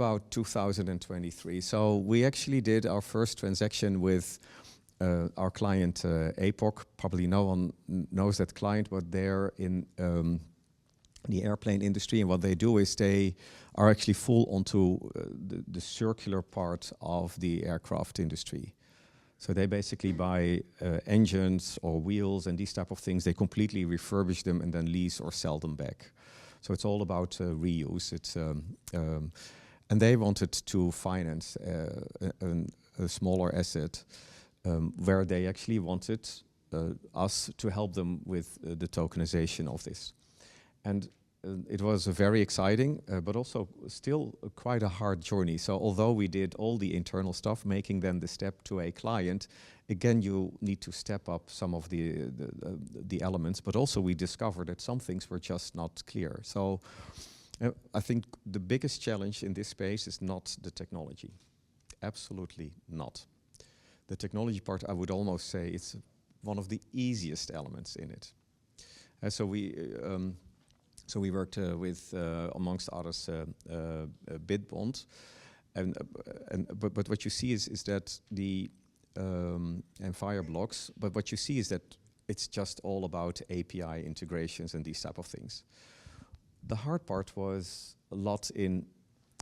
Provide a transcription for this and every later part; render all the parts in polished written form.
About 2023. So we actually did our first transaction with our client APOC. Probably no one knows that client, but they're in the airplane industry, and what they do is they are actually full onto the circular part of the aircraft industry. So they basically buy engines or wheels and these type of things. They completely refurbish them and then lease or sell them back. So it's all about reuse. It's and they wanted to finance a smaller asset where they actually wanted us to help them with the tokenization of this. And it was very exciting, but also still quite a hard journey. So although we did all the internal stuff, making then the step to a client, again, you need to step up some of the elements, but also we discovered that some things were just not clear. So I think the biggest challenge in this space is not the technology. Absolutely not. The technology part, I would almost say, it's one of the easiest elements in it. So we worked with, amongst others, Bitbond, but what you see is that the and Fireblocks. But what you see is that it's just all about API integrations and these type of things. The hard part was a lot in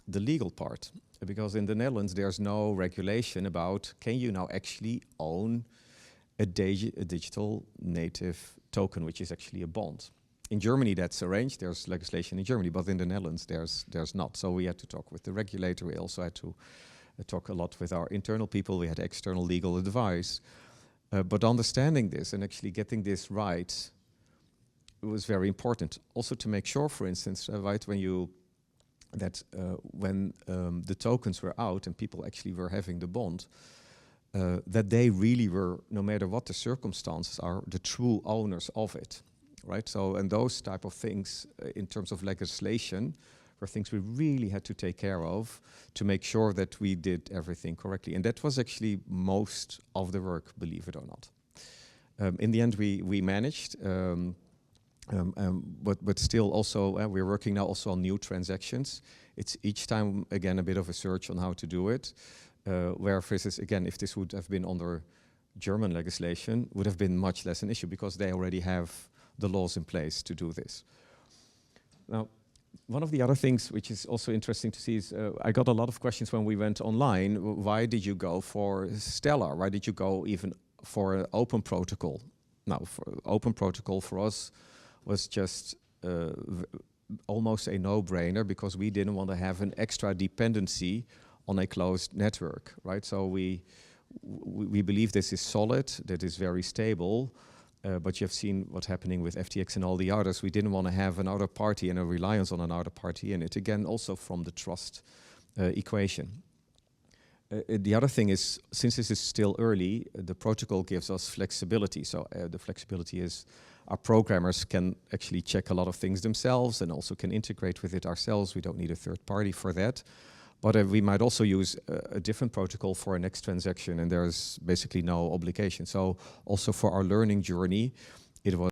the legal part, because in the Netherlands there's no regulation about can you now actually own a digital native token, which is actually a bond. In Germany that's arranged, there's legislation in Germany, but in the Netherlands there's not. So we had to talk with the regulator, we also had to talk a lot with our internal people, we had external legal advice. But understanding this and actually getting this right, it was very important. Also to make sure, for instance, right, when the tokens were out and people actually were having the bond, that they really were, no matter what the circumstances are, the true owners of it, right? So, and those type of things, in terms of legislation, were things we really had to take care of to make sure that we did everything correctly. And that was actually most of the work, believe it or not. In the end, we managed. But still also, we're working now also on new transactions. It's each time, again, a bit of a search on how to do it. Where, for instance, again, if this would have been under German legislation, would have been much less an issue because they already have the laws in place to do this. Now, one of the other things which is also interesting to see is I got a lot of questions when we went online. Why did you go for Stellar? Why did you go even for an open protocol? Now, for open protocol for us was just almost a no-brainer because we didn't want to have an extra dependency on a closed network, right? So we believe this is solid, that is very stable, but you've seen what's happening with FTX and all the others. We didn't want to have another party and a reliance on another party in it. Again, also from the trust equation. The other thing is, since this is still early, the protocol gives us flexibility. So the flexibility is our programmers can actually check a lot of things themselves and also can integrate with it ourselves. We don't need a third party for that. But we might also use a different protocol for a next transaction, and there's basically no obligation. So also for our learning journey, it was